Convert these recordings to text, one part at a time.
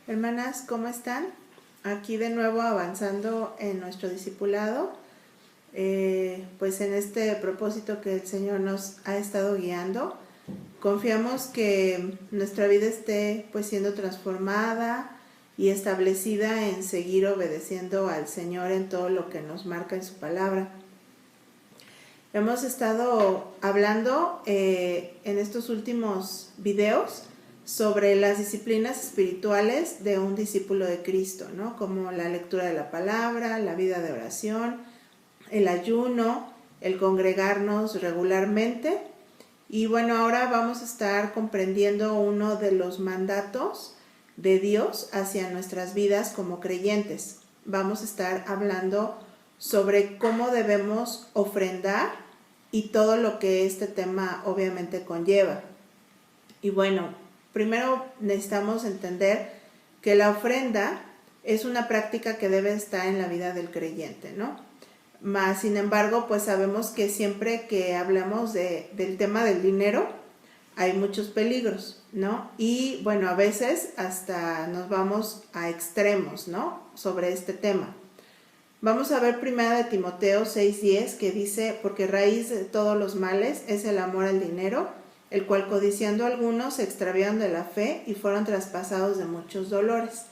Hermanas, ¿cómo están? Aquí de nuevo avanzando en nuestro discipulado, pues en este propósito que el Señor nos ha estado guiando. Confiamos que nuestra vida esté pues siendo transformada y establecida en seguir obedeciendo al Señor en todo lo que nos marca en su palabra. Hemos estado hablando en estos últimos videos sobre las disciplinas espirituales de un discípulo de Cristo, ¿no? Como la lectura de la palabra, la vida de oración, el ayuno, el congregarnos regularmente. Y bueno, ahora vamos a estar comprendiendo uno de los mandatos de Dios hacia nuestras vidas como creyentes. Vamos a estar hablando sobre cómo debemos ofrendar y todo lo que este tema obviamente conlleva. Y bueno, primero necesitamos entender que la ofrenda es una práctica que debe estar en la vida del creyente, ¿no? Más sin embargo, pues sabemos que siempre que hablamos del tema del dinero, hay muchos peligros, ¿no? Y bueno, a veces hasta nos vamos a extremos, ¿no? Sobre este tema. Vamos a ver primero de Timoteo 6:10, que dice: porque raíz de todos los males es el amor al dinero, el cual codiciando algunos se extraviaron de la fe y fueron traspasados de muchos dolores.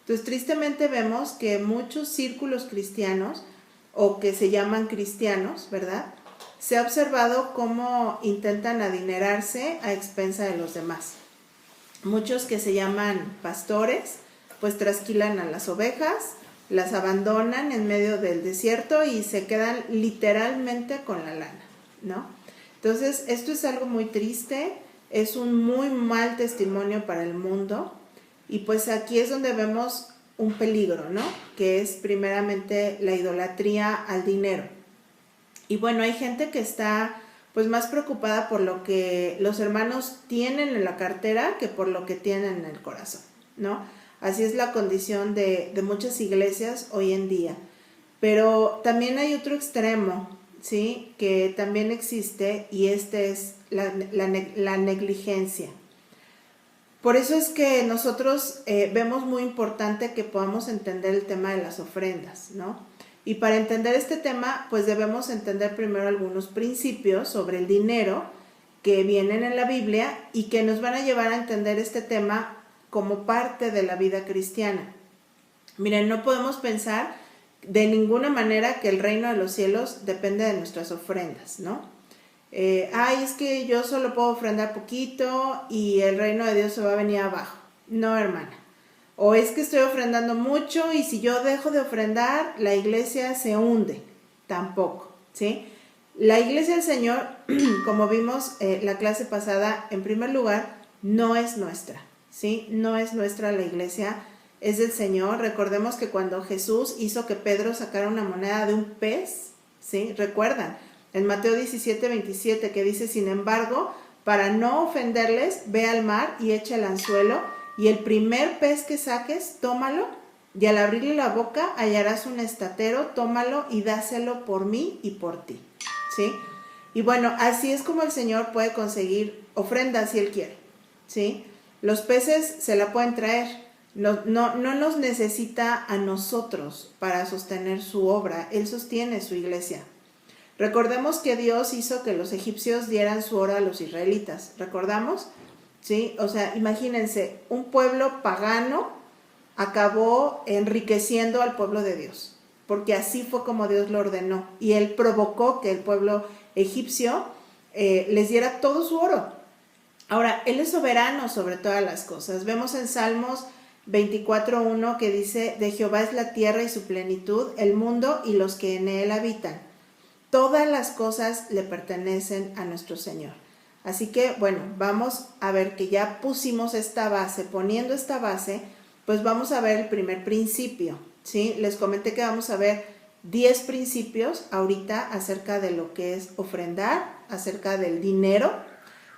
Entonces, tristemente vemos que muchos círculos cristianos, o que se llaman cristianos, ¿verdad?, se ha observado cómo intentan adinerarse a expensa de los demás. Muchos que se llaman pastores, pues trasquilan a las ovejas, las abandonan en medio del desierto y se quedan literalmente con la lana, ¿no? Entonces, esto es algo muy triste, es un muy mal testimonio para el mundo, y pues aquí es donde vemos un peligro, ¿no? Que es primeramente la idolatría al dinero. Y bueno, hay gente que está pues más preocupada por lo que los hermanos tienen en la cartera que por lo que tienen en el corazón, ¿no? Así es la condición de muchas iglesias hoy en día. Pero también hay otro extremo, ¿sí?, que también existe, y este es la negligencia. Por eso es que nosotros vemos muy importante que podamos entender el tema de las ofrendas, ¿no? Y para entender este tema, pues debemos entender primero algunos principios sobre el dinero que vienen en la Biblia y que nos van a llevar a entender este tema como parte de la vida cristiana. Miren, no podemos pensar de ninguna manera que el reino de los cielos depende de nuestras ofrendas, ¿no? Es que yo solo puedo ofrendar poquito y el reino de Dios se va a venir abajo. No, hermana. O es que estoy ofrendando mucho y si yo dejo de ofrendar, la iglesia se hunde. Tampoco, ¿sí? La iglesia del Señor, como vimos la clase pasada, en primer lugar, no es nuestra, ¿sí? No es nuestra la iglesia, es del Señor. Recordemos que cuando Jesús hizo que Pedro sacara una moneda de un pez, ¿sí? ¿Recuerdan? En Mateo 17:27, que dice: sin embargo, para no ofenderles, ve al mar y echa el anzuelo, y el primer pez que saques, tómalo, y al abrirle la boca hallarás un estatero, tómalo y dáselo por mí y por ti, ¿sí? Y bueno, así es como el Señor puede conseguir ofrendas si Él quiere, ¿sí? Los peces se la pueden traer, no nos necesita a nosotros para sostener su obra, Él sostiene su iglesia. Recordemos que Dios hizo que los egipcios dieran su oro a los israelitas, ¿recordamos? ¿Sí? O sea, imagínense, un pueblo pagano acabó enriqueciendo al pueblo de Dios, porque así fue como Dios lo ordenó, y Él provocó que el pueblo egipcio les diera todo su oro. Ahora, Él es soberano sobre todas las cosas. Vemos en Salmos 24:1 que dice: de Jehová es la tierra y su plenitud, el mundo y los que en él habitan. Todas las cosas le pertenecen a nuestro Señor. Así que, bueno, vamos a ver que ya pusimos esta base. Poniendo esta base, pues vamos a ver el primer principio, ¿sí? Les comenté que vamos a ver 10 principios ahorita acerca de lo que es ofrendar, acerca del dinero,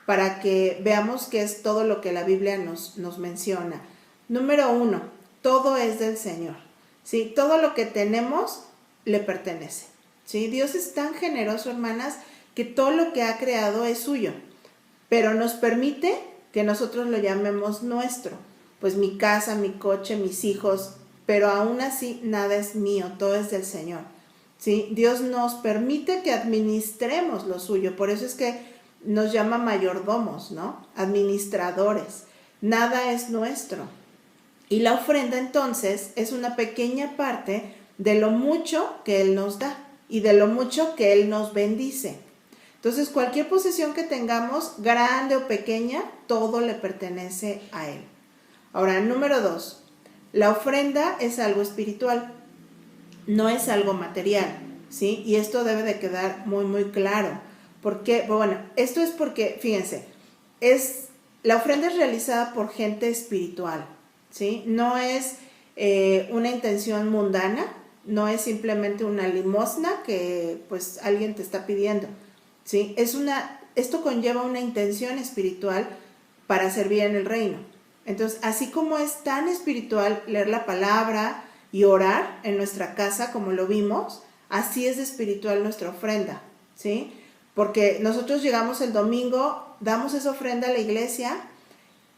para que veamos qué es todo lo que la Biblia nos menciona. Número 1, todo es del Señor, ¿sí? Todo lo que tenemos le pertenece, ¿sí? Dios es tan generoso, hermanas, que todo lo que ha creado es suyo, pero nos permite que nosotros lo llamemos nuestro. pues mi casa, mi coche, mis hijos, pero aún así nada es mío, todo es del Señor, ¿sí? Dios nos permite que administremos lo suyo, por eso es que nos llama mayordomos, ¿no? Administradores, nada es nuestro. Y la ofrenda entonces es una pequeña parte de lo mucho que Él nos da y de lo mucho que Él nos bendice. Entonces, cualquier posesión que tengamos, grande o pequeña, todo le pertenece a Él. Ahora, número 2, la ofrenda es algo espiritual, no es algo material, ¿sí? Y esto debe de quedar muy, muy claro. ¿Por qué? Bueno, esto es porque, fíjense, la ofrenda es realizada por gente espiritual, ¿sí? No es una intención mundana, no es simplemente una limosna que pues alguien te está pidiendo, ¿sí? Esto conlleva una intención espiritual para servir en el reino. Entonces, así como es tan espiritual leer la palabra y orar en nuestra casa, como lo vimos, así es espiritual nuestra ofrenda, ¿sí? Porque nosotros llegamos el domingo, damos esa ofrenda a la iglesia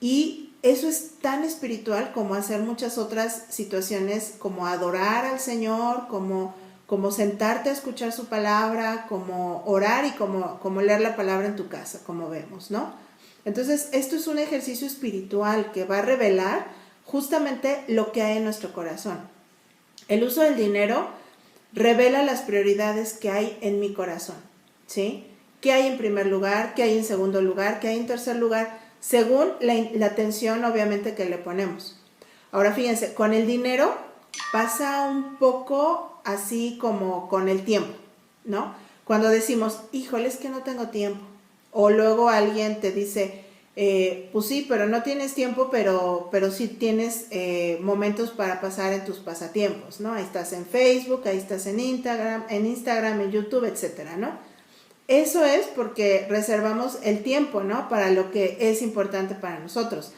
y eso es tan espiritual como hacer muchas otras situaciones, como adorar al Señor, como sentarte a escuchar su palabra, como orar y como leer la palabra en tu casa, como vemos, ¿no? Entonces, esto es un ejercicio espiritual que va a revelar justamente lo que hay en nuestro corazón. El uso del dinero revela las prioridades que hay en mi corazón, ¿sí? ¿Qué hay en primer lugar? ¿Qué hay en segundo lugar? ¿Qué hay en tercer lugar? Según la atención, obviamente, que le ponemos. Ahora, fíjense, con el dinero pasa un poco así como con el tiempo, ¿no? Cuando decimos, híjole, es que no tengo tiempo. O luego alguien te dice, pues sí, pero no tienes tiempo, pero sí tienes momentos para pasar en tus pasatiempos, ¿no? Ahí estás en Facebook, ahí estás en Instagram, en YouTube, etcétera, ¿no? Eso es porque reservamos el tiempo, ¿no? Para lo que es importante para nosotros.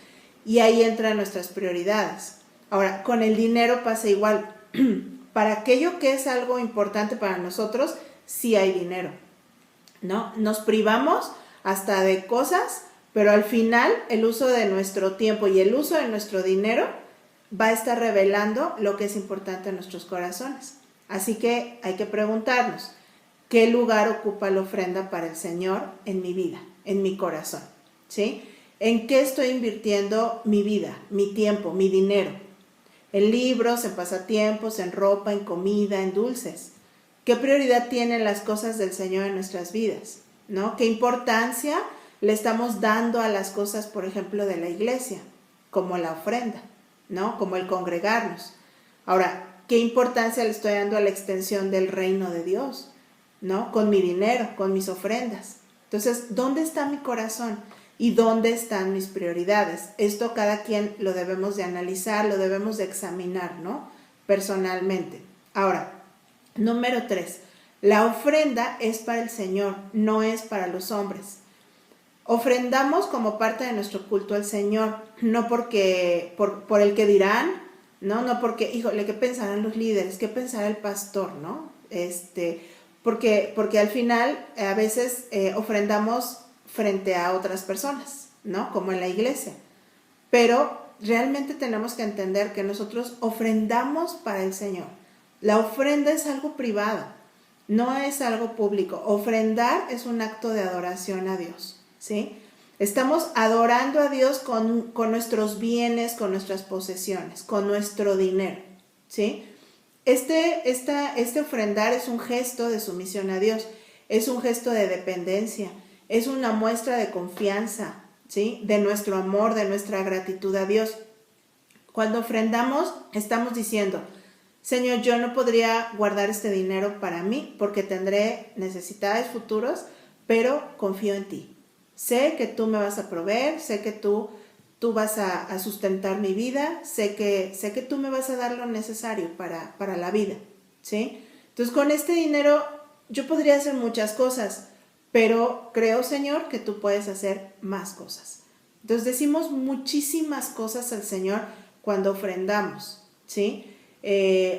Y ahí entran nuestras prioridades. Ahora, con el dinero pasa igual. Para aquello que es algo importante para nosotros, sí hay dinero, ¿no? Nos privamos hasta de cosas, pero al final el uso de nuestro tiempo y el uso de nuestro dinero va a estar revelando lo que es importante en nuestros corazones. Así que hay que preguntarnos, ¿qué lugar ocupa la ofrenda para el Señor en mi vida, en mi corazón? ¿Sí? ¿En qué estoy invirtiendo mi vida, mi tiempo, mi dinero? En libros, en pasatiempos, en ropa, en comida, en dulces. ¿Qué prioridad tienen las cosas del Señor en nuestras vidas? ¿No? ¿Qué importancia le estamos dando a las cosas, por ejemplo, de la iglesia? Como la ofrenda, ¿no? Como el congregarnos. Ahora, ¿qué importancia le estoy dando a la extensión del reino de Dios? ¿No? Con mi dinero, con mis ofrendas. Entonces, ¿dónde está mi corazón? ¿Y dónde están mis prioridades? Esto cada quien lo debemos de analizar, lo debemos de examinar, ¿no? Personalmente. Ahora, número 3. La ofrenda es para el Señor, no es para los hombres. Ofrendamos como parte de nuestro culto al Señor, no porque por el que dirán, no porque, híjole, ¿qué pensarán los líderes? ¿Qué pensará el pastor, no? Porque al final a veces ofrendamos frente a otras personas, ¿no? Como en la iglesia. Pero realmente tenemos que entender que nosotros ofrendamos para el Señor. La ofrenda es algo privado, no es algo público. Ofrendar es un acto de adoración a Dios, ¿sí? Estamos adorando a Dios con nuestros bienes, con nuestras posesiones, con nuestro dinero, ¿sí? Este ofrendar es un gesto de sumisión a Dios, es un gesto de dependencia, es una muestra de confianza, ¿sí? De nuestro amor, de nuestra gratitud a Dios. Cuando ofrendamos, estamos diciendo, Señor, yo no podría guardar este dinero para mí porque tendré necesidades futuras, pero confío en ti. Sé que tú me vas a proveer, sé que tú vas a sustentar mi vida, sé que tú me vas a dar lo necesario para la vida, ¿sí? Entonces, con este dinero yo podría hacer muchas cosas, pero creo, Señor, que tú puedes hacer más cosas. Entonces, decimos muchísimas cosas al Señor cuando ofrendamos, ¿sí?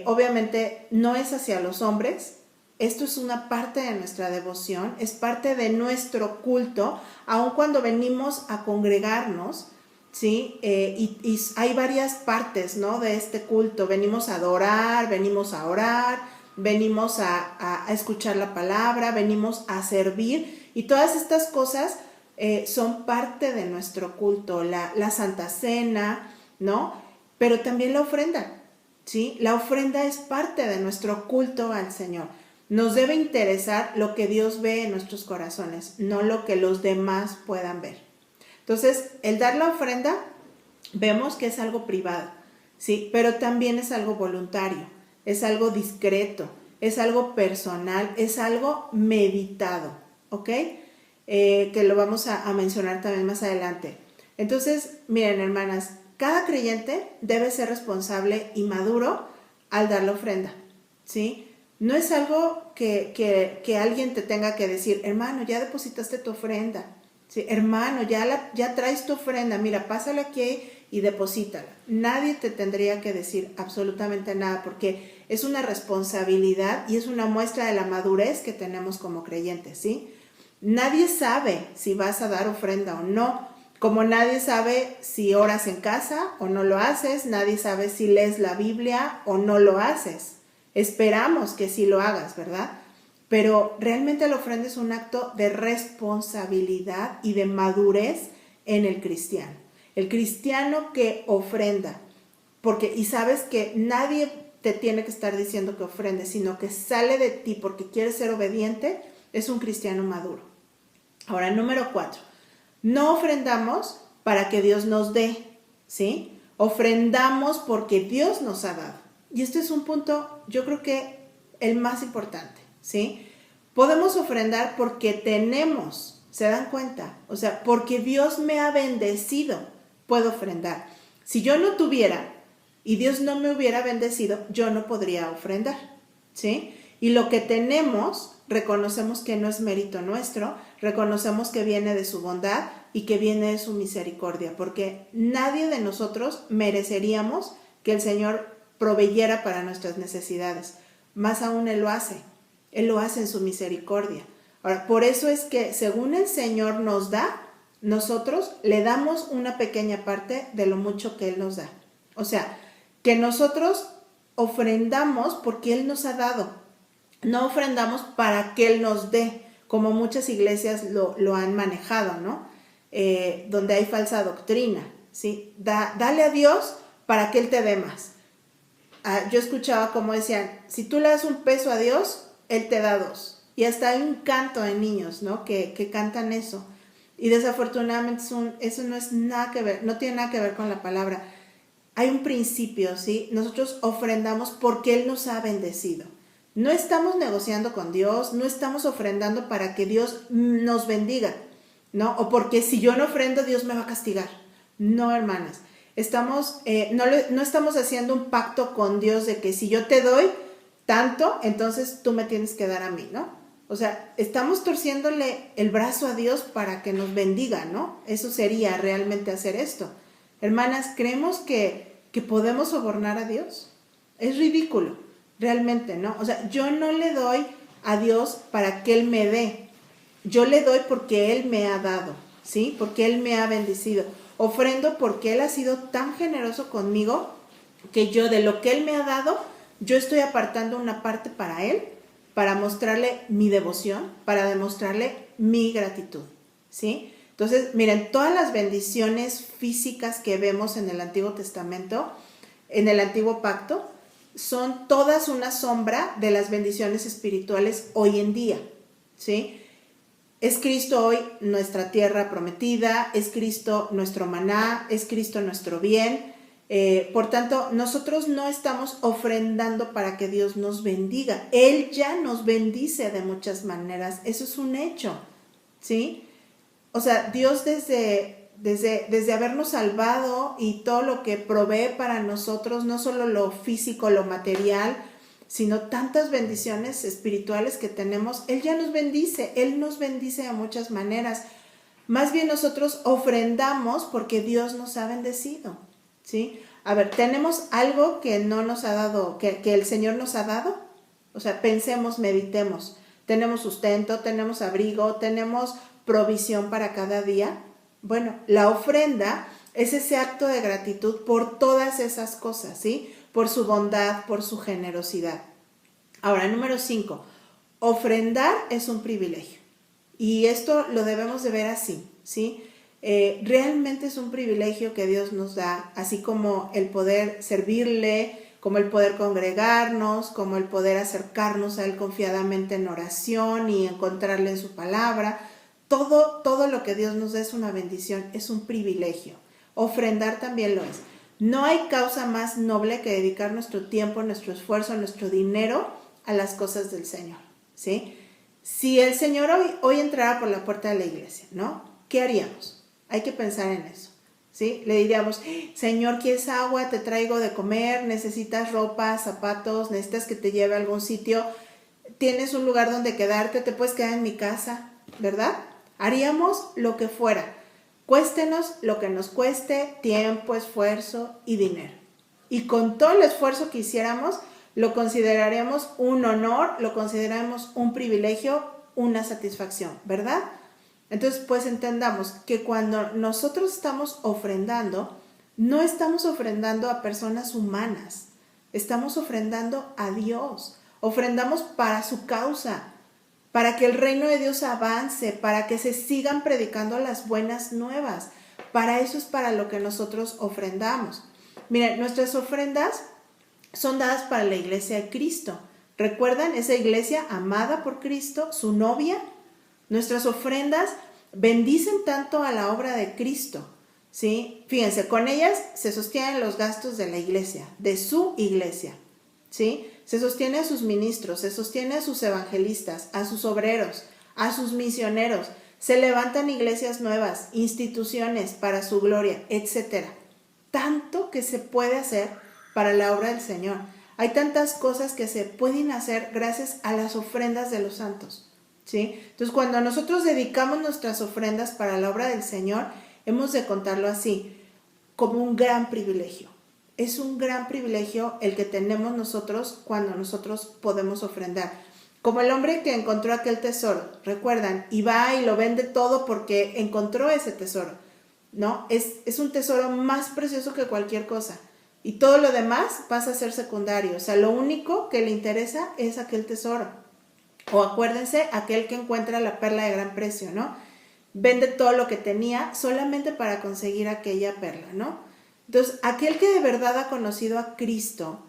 Obviamente no es hacia los hombres. Esto es una parte de nuestra devoción, es parte de nuestro culto, aun cuando venimos a congregarnos, ¿sí? Y hay varias partes, ¿no? De este culto. Venimos a adorar, venimos a orar, venimos a escuchar la palabra, venimos a servir, y todas estas cosas son parte de nuestro culto. La Santa Cena, ¿no? Pero también la ofrenda, ¿sí? La ofrenda es parte de nuestro culto al Señor. Nos debe interesar lo que Dios ve en nuestros corazones, no lo que los demás puedan ver. Entonces, el dar la ofrenda, vemos que es algo privado, ¿sí? Pero también es algo voluntario, es algo discreto, es algo personal, es algo meditado, ¿ok? Que lo vamos a mencionar también más adelante. Entonces, miren, hermanas, cada creyente debe ser responsable y maduro al dar la ofrenda, ¿sí? No es algo que alguien te tenga que decir, hermano, ya depositaste tu ofrenda, ¿sí? Hermano, ya traes tu ofrenda, mira, pásala aquí y deposítala. Nadie te tendría que decir absolutamente nada, porque es una responsabilidad y es una muestra de la madurez que tenemos como creyentes, ¿sí? Nadie sabe si vas a dar ofrenda o no, como nadie sabe si oras en casa o no lo haces, nadie sabe si lees la Biblia o no lo haces. Esperamos que sí lo hagas, ¿verdad? Pero realmente la ofrenda es un acto de responsabilidad y de madurez en el cristiano. El cristiano que ofrenda, y sabes que nadie te tiene que estar diciendo que ofrendes, sino que sale de ti porque quieres ser obediente, es un cristiano maduro. Ahora, número 4. No ofrendamos para que Dios nos dé, ¿sí? Ofrendamos porque Dios nos ha dado. Y este es un punto, yo creo que el más importante, ¿sí? Podemos ofrendar porque tenemos, ¿se dan cuenta? O sea, porque Dios me ha bendecido, puedo ofrendar. Si yo no tuviera y Dios no me hubiera bendecido, yo no podría ofrendar, ¿sí? Y lo que tenemos, reconocemos que no es mérito nuestro, reconocemos que viene de su bondad y que viene de su misericordia, porque nadie de nosotros mereceríamos que el Señor proveyera para nuestras necesidades. Más aún Él lo hace en su misericordia. Ahora, por eso es que según el Señor nos da, nosotros le damos una pequeña parte de lo mucho que Él nos da. O sea, que nosotros ofrendamos porque Él nos ha dado. No ofrendamos para que Él nos dé, como muchas iglesias lo han manejado, ¿no? Donde hay falsa doctrina, ¿sí? Dale a Dios para que Él te dé más. Yo escuchaba como decían, si tú le das $1 a Dios, Él te da 2. Y hasta hay un canto de niños, ¿no? Que cantan eso. Y desafortunadamente eso no es nada que ver, no tiene nada que ver con la palabra. Hay un principio, ¿sí? Nosotros ofrendamos porque Él nos ha bendecido. No estamos negociando con Dios, no estamos ofrendando para que Dios nos bendiga, ¿no? O porque si yo no ofrendo, Dios me va a castigar. No, hermanas. No estamos haciendo un pacto con Dios de que si yo te doy tanto, entonces tú me tienes que dar a mí, ¿no? O sea, estamos torciéndole el brazo a Dios para que nos bendiga, ¿no? Eso sería realmente hacer esto. Hermanas, ¿creemos que podemos sobornar a Dios? Es ridículo, realmente, ¿no? O sea, yo no le doy a Dios para que Él me dé. Yo le doy porque Él me ha dado, ¿sí? Porque Él me ha bendecido. Ofrendo porque Él ha sido tan generoso conmigo que yo de lo que Él me ha dado, yo estoy apartando una parte para Él, para mostrarle mi devoción, para demostrarle mi gratitud, ¿sí? Entonces, miren, todas las bendiciones físicas que vemos en el Antiguo Testamento, en el Antiguo Pacto, son todas una sombra de las bendiciones espirituales hoy en día, ¿sí? Es Cristo hoy nuestra tierra prometida, es Cristo nuestro maná, es Cristo nuestro bien. Por tanto, nosotros no estamos ofrendando para que Dios nos bendiga. Él ya nos bendice de muchas maneras. Eso es un hecho, ¿sí? O sea, Dios desde habernos salvado y todo lo que provee para nosotros, no solo lo físico, lo material, sino tantas bendiciones espirituales que tenemos, Él ya nos bendice, Él nos bendice de muchas maneras. Más bien nosotros ofrendamos porque Dios nos ha bendecido, ¿sí? A ver, ¿tenemos algo que no nos ha dado, que el Señor nos ha dado? O sea, pensemos, meditemos. Tenemos sustento, tenemos abrigo, tenemos provisión para cada día. Bueno, la ofrenda Es ese acto de gratitud por todas esas cosas, ¿sí? Por su bondad, por su generosidad. Ahora, número 5, ofrendar es un privilegio. Y esto lo debemos de ver así, ¿sí? Realmente es un privilegio que Dios nos da, así como el poder servirle, como el poder congregarnos, como el poder acercarnos a Él confiadamente en oración y encontrarle en su palabra. Todo lo que Dios nos da es una bendición, es un privilegio. Ofrendar también lo es. No hay causa más noble que dedicar nuestro tiempo, nuestro esfuerzo, nuestro dinero a las cosas del Señor, ¿sí? Si el Señor hoy entrara por la puerta de la iglesia, ¿no? ¿Qué haríamos? Hay que pensar en eso, ¿sí? Le diríamos, Señor, ¿quieres agua? Te traigo de comer, necesitas ropa, zapatos, necesitas que te lleve a algún sitio, tienes un lugar donde quedarte, te puedes quedar en mi casa, ¿verdad? Haríamos lo que fuera, cuéstenos lo que nos cueste, tiempo, esfuerzo y dinero. Y con todo el esfuerzo que hiciéramos, lo consideraremos un honor, lo consideraremos un privilegio, una satisfacción, ¿verdad? Entonces, pues entendamos que cuando nosotros estamos ofrendando, no estamos ofrendando a personas humanas, estamos ofrendando a Dios, ofrendamos para su causa, para que el reino de Dios avance, para que se sigan predicando las buenas nuevas. Para eso es para lo que nosotros ofrendamos. Miren, nuestras ofrendas son dadas para la iglesia de Cristo. ¿Recuerdan esa iglesia amada por Cristo, su novia? Nuestras ofrendas bendicen tanto a la obra de Cristo, ¿sí? Fíjense, con ellas se sostienen los gastos de la iglesia, de su iglesia, ¿sí? Se sostiene a sus ministros, se sostiene a sus evangelistas, a sus obreros, a sus misioneros. Se levantan iglesias nuevas, instituciones para su gloria, etc. Tanto que se puede hacer para la obra del Señor. Hay tantas cosas que se pueden hacer gracias a las ofrendas de los santos, ¿sí? Entonces, cuando nosotros dedicamos nuestras ofrendas para la obra del Señor, hemos de contarlo así, como un gran privilegio. Es un gran privilegio el que tenemos nosotros cuando nosotros podemos ofrendar. Como el hombre que encontró aquel tesoro, recuerdan, y va y lo vende todo porque encontró ese tesoro, ¿no? Es un tesoro más precioso que cualquier cosa. Y todo lo demás pasa a ser secundario. O sea, lo único que le interesa es aquel tesoro. O acuérdense, aquel que encuentra la perla de gran precio, ¿no? Vende todo lo que tenía solamente para conseguir aquella perla, ¿no? Entonces, aquel que de verdad ha conocido a Cristo,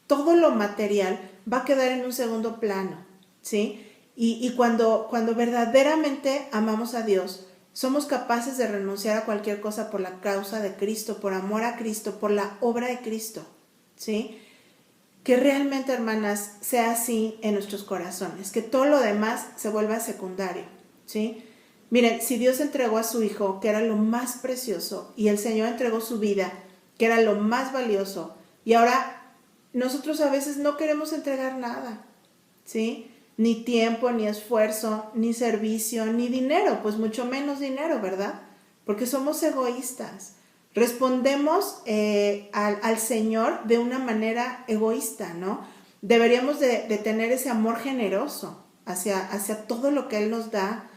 todo lo material va a quedar en un segundo plano, ¿sí? Y cuando verdaderamente amamos a Dios, somos capaces de renunciar a cualquier cosa por la causa de Cristo, por amor a Cristo, por la obra de Cristo, ¿sí? Que realmente, hermanas, sea así en nuestros corazones, que todo lo demás se vuelva secundario, ¿sí? Miren, si Dios entregó a su Hijo, que era lo más precioso, y el Señor entregó su vida, que era lo más valioso, y ahora nosotros a veces no queremos entregar nada, ¿sí? Ni tiempo, ni esfuerzo, ni servicio, ni dinero, pues mucho menos dinero, ¿verdad? Porque somos egoístas. Respondemos al Señor de una manera egoísta, ¿no? Deberíamos de tener ese amor generoso hacia todo lo que Él nos da.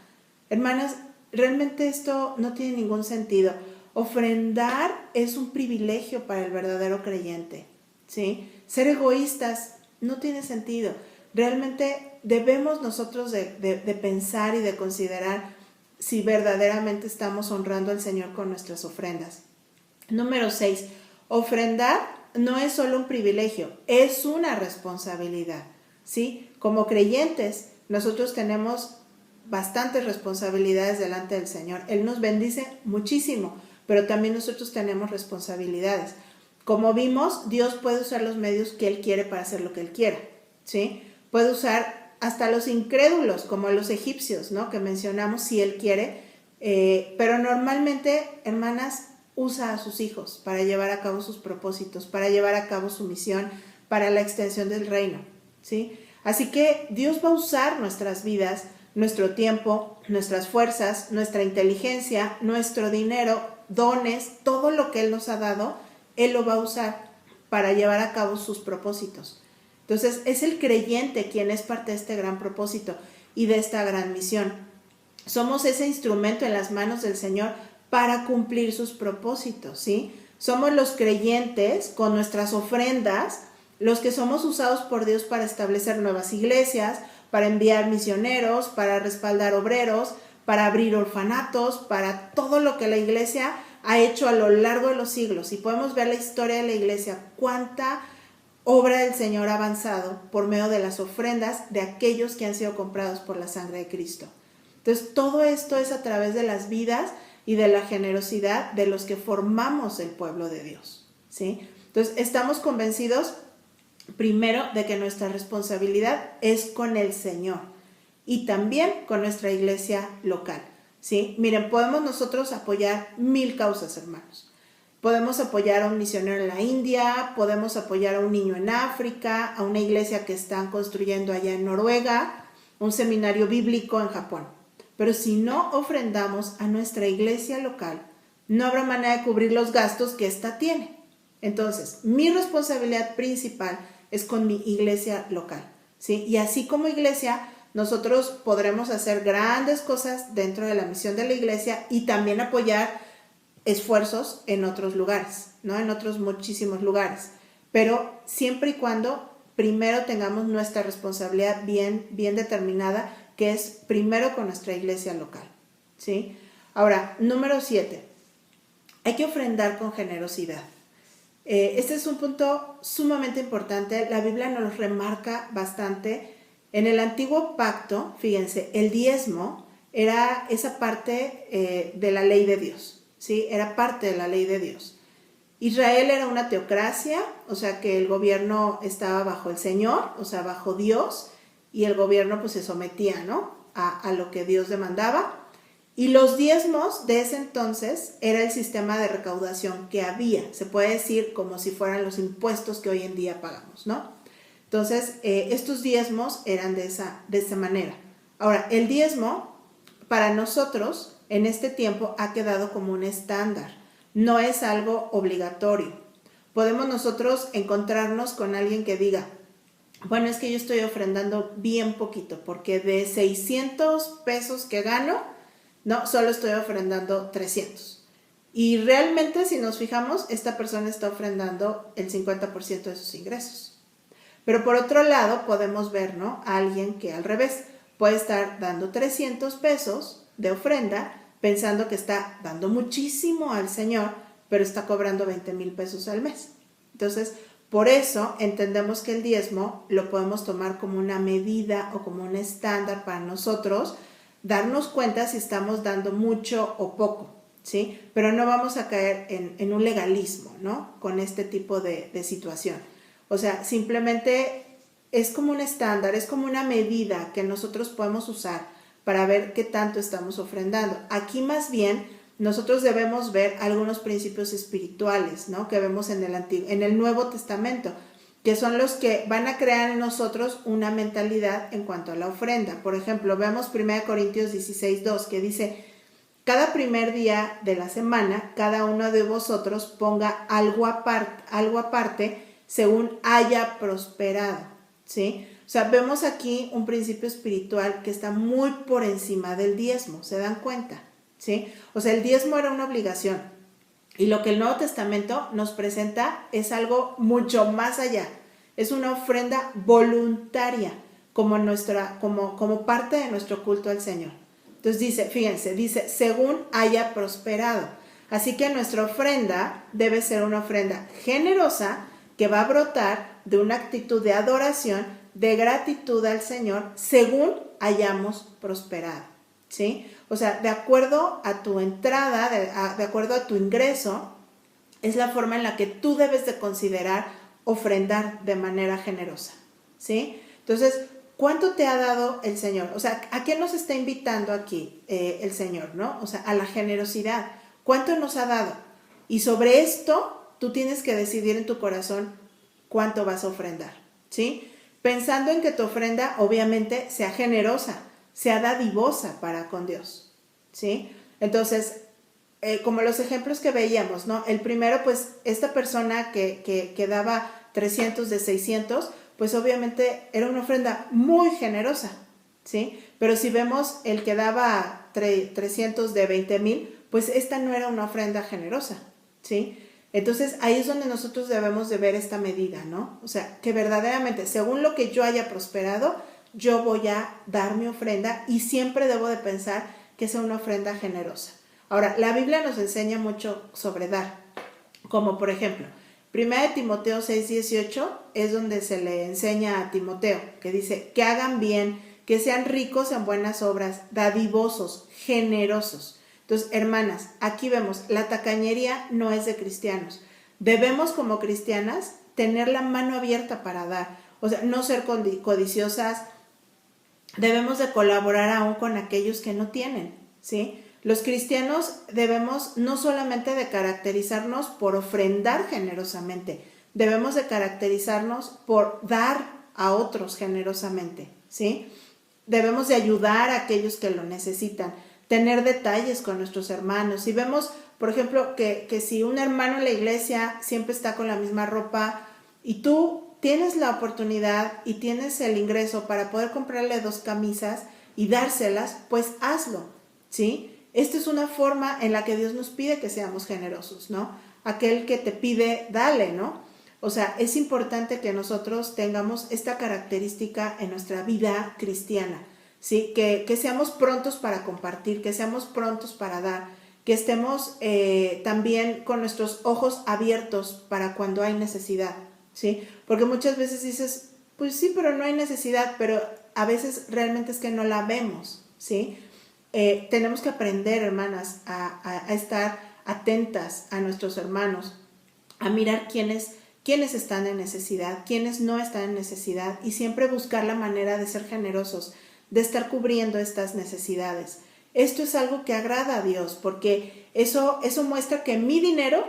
Hermanas, realmente esto no tiene ningún sentido. Ofrendar es un privilegio para el verdadero creyente, ¿sí? Ser egoístas no tiene sentido. Realmente debemos nosotros de pensar y de considerar si verdaderamente estamos honrando al Señor con nuestras ofrendas. Número 6, ofrendar no es solo un privilegio, es una responsabilidad, ¿sí? Como creyentes, nosotros tenemos bastantes responsabilidades delante del Señor. Él nos bendice muchísimo, pero también nosotros tenemos responsabilidades. Como vimos, Dios puede usar los medios que Él quiere para hacer lo que Él quiera, ¿sí? Puede usar hasta los incrédulos, como los egipcios, ¿no? Que mencionamos, si Él quiere, pero normalmente, hermanas, usa a sus hijos para llevar a cabo sus propósitos, para llevar a cabo su misión, para la extensión del reino, ¿sí? Así que Dios va a usar nuestras vidas, nuestro tiempo, nuestras fuerzas, nuestra inteligencia, nuestro dinero, dones, todo lo que Él nos ha dado, Él lo va a usar para llevar a cabo sus propósitos. Entonces, es el creyente quien es parte de este gran propósito y de esta gran misión. Somos ese instrumento en las manos del Señor para cumplir sus propósitos, ¿sí? Somos los creyentes con nuestras ofrendas, los que somos usados por Dios para establecer nuevas iglesias, para enviar misioneros, para respaldar obreros, para abrir orfanatos, para todo lo que la iglesia ha hecho a lo largo de los siglos. Y podemos ver la historia de la iglesia, cuánta obra del Señor ha avanzado por medio de las ofrendas de aquellos que han sido comprados por la sangre de Cristo. Entonces, todo esto es a través de las vidas y de la generosidad de los que formamos el pueblo de Dios, ¿sí? Entonces, estamos convencidos, primero, de que nuestra responsabilidad es con el Señor y también con nuestra iglesia local, ¿sí? Miren, podemos nosotros apoyar 1000 causas, hermanos. Podemos apoyar a un misionero en la India, podemos apoyar a un niño en África, a una iglesia que están construyendo allá en Noruega, un seminario bíblico en Japón. Pero si no ofrendamos a nuestra iglesia local, no habrá manera de cubrir los gastos que ésta tiene. Entonces, mi responsabilidad principal es con mi iglesia local, ¿sí? Y así como iglesia, nosotros podremos hacer grandes cosas dentro de la misión de la iglesia y también apoyar esfuerzos en otros lugares, ¿no? En otros muchísimos lugares. Pero siempre y cuando primero tengamos nuestra responsabilidad bien determinada, que es primero con nuestra iglesia local, ¿sí? Ahora, número 7, hay que ofrendar con generosidad. Este es un punto sumamente importante, la Biblia nos lo remarca bastante. En el antiguo pacto, fíjense, el diezmo era esa parte de la ley de Dios, ¿sí? Era parte de la ley de Dios. Israel era una teocracia, o sea que el gobierno estaba bajo el Señor, o sea, bajo Dios, y el gobierno pues se sometía, ¿no? a lo que Dios demandaba. Y los diezmos de ese entonces era el sistema de recaudación que había, se puede decir como si fueran los impuestos que hoy en día pagamos, ¿no? Entonces, estos diezmos eran de esa manera. Ahora, el diezmo para nosotros en este tiempo ha quedado como un estándar, no es algo obligatorio. Podemos nosotros encontrarnos con alguien que diga, bueno, es que yo estoy ofrendando bien poquito, porque de 600 pesos que gano, no, solo estoy ofrendando 300. Y realmente, si nos fijamos, esta persona está ofrendando el 50% de sus ingresos. Pero por otro lado, podemos ver, ¿no?, a alguien que al revés puede estar dando 300 pesos de ofrenda, pensando que está dando muchísimo al Señor, pero está cobrando 20,000 pesos al mes. Entonces, por eso entendemos que el diezmo lo podemos tomar como una medida o como un estándar para nosotros, darnos cuenta si estamos dando mucho o poco, ¿sí? Pero no vamos a caer en un legalismo, ¿no?, con este tipo de situación. O sea, simplemente es como un estándar, es como una medida que nosotros podemos usar para ver qué tanto estamos ofrendando. Aquí más bien nosotros debemos ver algunos principios espirituales, ¿no?, que vemos en el Nuevo Testamento, que son los que van a crear en nosotros una mentalidad en cuanto a la ofrenda. Por ejemplo, vemos 1 Corintios 16:2, que dice, cada primer día de la semana, cada uno de vosotros ponga algo aparte según haya prosperado, ¿sí? O sea, vemos aquí un principio espiritual que está muy por encima del diezmo, ¿se dan cuenta? ¿Sí? O sea, el diezmo era una obligación y lo que el Nuevo Testamento nos presenta es algo mucho más allá, es una ofrenda voluntaria como parte de nuestro culto al Señor. Entonces dice, según haya prosperado. Así que nuestra ofrenda debe ser una ofrenda generosa que va a brotar de una actitud de adoración, de gratitud al Señor, según hayamos prosperado, ¿sí? O sea, de acuerdo a tu entrada, de acuerdo a tu ingreso, es la forma en la que tú debes de considerar ofrendar de manera generosa, ¿sí? Entonces, ¿cuánto te ha dado el Señor? O sea, ¿a qué nos está invitando aquí el Señor, no? O sea, a la generosidad. ¿Cuánto nos ha dado? Y sobre esto, tú tienes que decidir en tu corazón cuánto vas a ofrendar, ¿sí? Pensando en que tu ofrenda, obviamente, sea generosa, sea dadivosa para con Dios, ¿sí? Entonces, como los ejemplos que veíamos, ¿no? El primero, pues, esta persona que daba 300 de 600, pues obviamente era una ofrenda muy generosa, ¿sí? Pero si vemos el que daba 300 de 20,000, pues esta no era una ofrenda generosa, ¿sí? Entonces ahí es donde nosotros debemos de ver esta medida, ¿no? O sea, que verdaderamente, según lo que yo haya prosperado, yo voy a dar mi ofrenda y siempre debo de pensar que sea una ofrenda generosa. Ahora, la Biblia nos enseña mucho sobre dar, como por ejemplo, 1 Timoteo 6:18 es donde se le enseña a Timoteo, que dice, que hagan bien, que sean ricos en buenas obras, dadivosos, generosos. Entonces, hermanas, aquí vemos, la tacañería no es de cristianos. Debemos como cristianas tener la mano abierta para dar, o sea, no ser codiciosas, debemos de colaborar aún con aquellos que no tienen, ¿sí? Los cristianos debemos no solamente de caracterizarnos por ofrendar generosamente, debemos de caracterizarnos por dar a otros generosamente, ¿sí? Debemos de ayudar a aquellos que lo necesitan, tener detalles con nuestros hermanos. Si vemos, por ejemplo, que si un hermano en la iglesia siempre está con la misma ropa y tú tienes la oportunidad y tienes el ingreso para poder comprarle 2 camisas y dárselas, pues hazlo, ¿sí? Esta es una forma en la que Dios nos pide que seamos generosos, ¿no? Aquel que te pide, dale, ¿no? O sea, es importante que nosotros tengamos esta característica en nuestra vida cristiana, ¿sí? Que seamos prontos para compartir, que seamos prontos para dar, que estemos también con nuestros ojos abiertos para cuando hay necesidad, ¿sí? Porque muchas veces dices, pues sí, pero no hay necesidad, pero a veces realmente es que no la vemos, ¿sí? Tenemos que aprender, hermanas, a estar atentas a nuestros hermanos, a mirar quiénes están en necesidad, quiénes no están en necesidad y siempre buscar la manera de ser generosos, de estar cubriendo estas necesidades. Esto es algo que agrada a Dios porque eso muestra que mi dinero,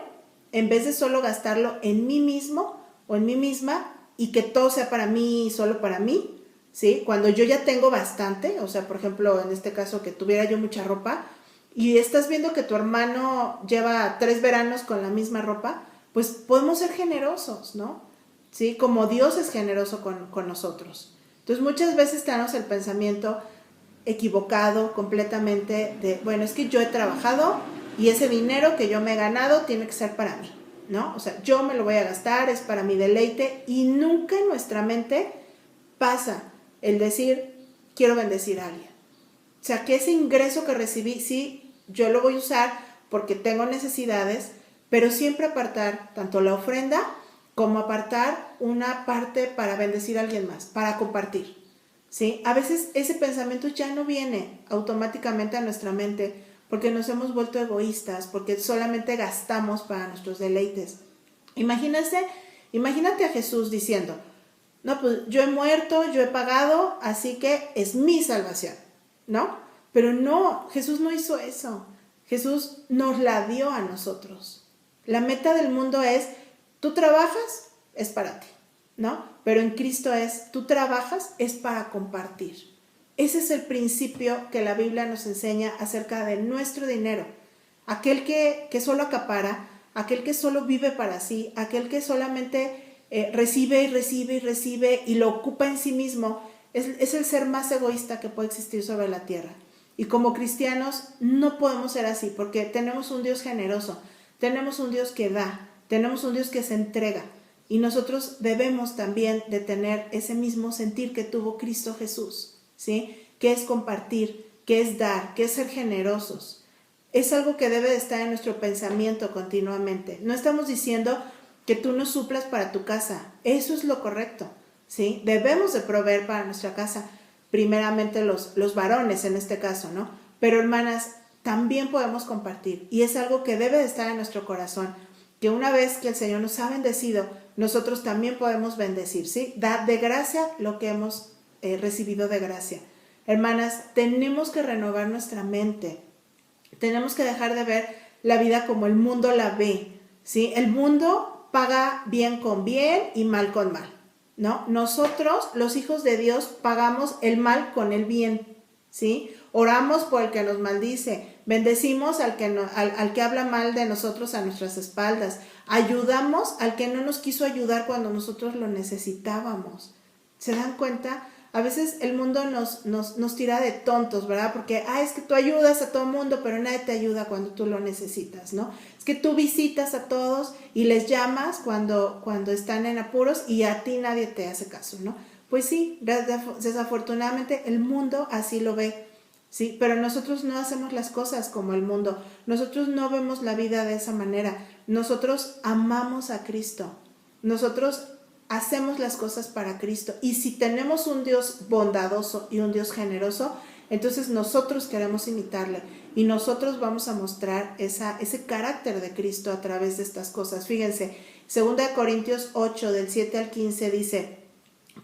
en vez de solo gastarlo en mí mismo o en mí misma y que todo sea para mí y solo para mí, ¿sí? Cuando yo ya tengo bastante, o sea, por ejemplo, en este caso que tuviera yo mucha ropa y estás viendo que tu hermano lleva 3 veranos con la misma ropa, pues podemos ser generosos, ¿no? ¿Sí? Como Dios es generoso con nosotros. Entonces muchas veces tenemos el pensamiento equivocado completamente de, bueno, es que yo he trabajado y ese dinero que yo me he ganado tiene que ser para mí, ¿no? O sea, yo me lo voy a gastar, es para mi deleite y nunca en nuestra mente pasa el decir, quiero bendecir a alguien. O sea, que ese ingreso que recibí, sí, yo lo voy a usar porque tengo necesidades, pero siempre apartar tanto la ofrenda como apartar una parte para bendecir a alguien más, para compartir, ¿sí? A veces ese pensamiento ya no viene automáticamente a nuestra mente porque nos hemos vuelto egoístas, porque solamente gastamos para nuestros deleites. Imagínate a Jesús diciendo, no, pues yo he muerto, yo he pagado, así que es mi salvación, ¿no? Pero no, Jesús no hizo eso. Jesús nos la dio a nosotros. La meta del mundo es, tú trabajas, es para ti, ¿no? Pero en Cristo es, tú trabajas, es para compartir. Ese es el principio que la Biblia nos enseña acerca de nuestro dinero. Aquel que solo acapara, aquel que solo vive para sí, aquel que solamente recibe y recibe y recibe y lo ocupa en sí mismo, es el ser más egoísta que puede existir sobre la tierra. Y como cristianos no podemos ser así porque tenemos un Dios generoso, tenemos un Dios que da, tenemos un Dios que se entrega y nosotros debemos también de tener ese mismo sentir que tuvo Cristo Jesús, ¿sí? Que es compartir, que es dar, que es ser generosos. Es algo que debe de estar en nuestro pensamiento continuamente. No estamos diciendo que tú no suplas para tu casa, eso es lo correcto, ¿sí? Debemos de proveer para nuestra casa, primeramente los varones en este caso, ¿no? Pero hermanas, también podemos compartir y es algo que debe de estar en nuestro corazón, que una vez que el Señor nos ha bendecido, nosotros también podemos bendecir, ¿sí? Da de gracia lo que hemos recibido de gracia. Hermanas, tenemos que renovar nuestra mente, tenemos que dejar de ver la vida como el mundo la ve, ¿sí? El mundo paga bien con bien y mal con mal, ¿no? Nosotros, los hijos de Dios, pagamos el mal con el bien, ¿sí? Oramos por el que nos maldice, bendecimos al que habla mal de nosotros a nuestras espaldas, ayudamos al que no nos quiso ayudar cuando nosotros lo necesitábamos. ¿Se dan cuenta? A veces el mundo nos tira de tontos, ¿verdad? Porque, es que tú ayudas a todo el mundo, pero nadie te ayuda cuando tú lo necesitas, ¿no? Es que tú visitas a todos y les llamas cuando están en apuros y a ti nadie te hace caso, ¿no? Pues sí, desafortunadamente el mundo así lo ve, ¿sí? Pero nosotros no hacemos las cosas como el mundo. Nosotros no vemos la vida de esa manera. Nosotros amamos a Cristo. Nosotros hacemos las cosas para Cristo. Y si tenemos un Dios bondadoso y un Dios generoso, entonces nosotros queremos imitarle y nosotros vamos a mostrar ese carácter de Cristo a través de estas cosas. Fíjense, 2 Corintios 8, del 7 al 15 dice: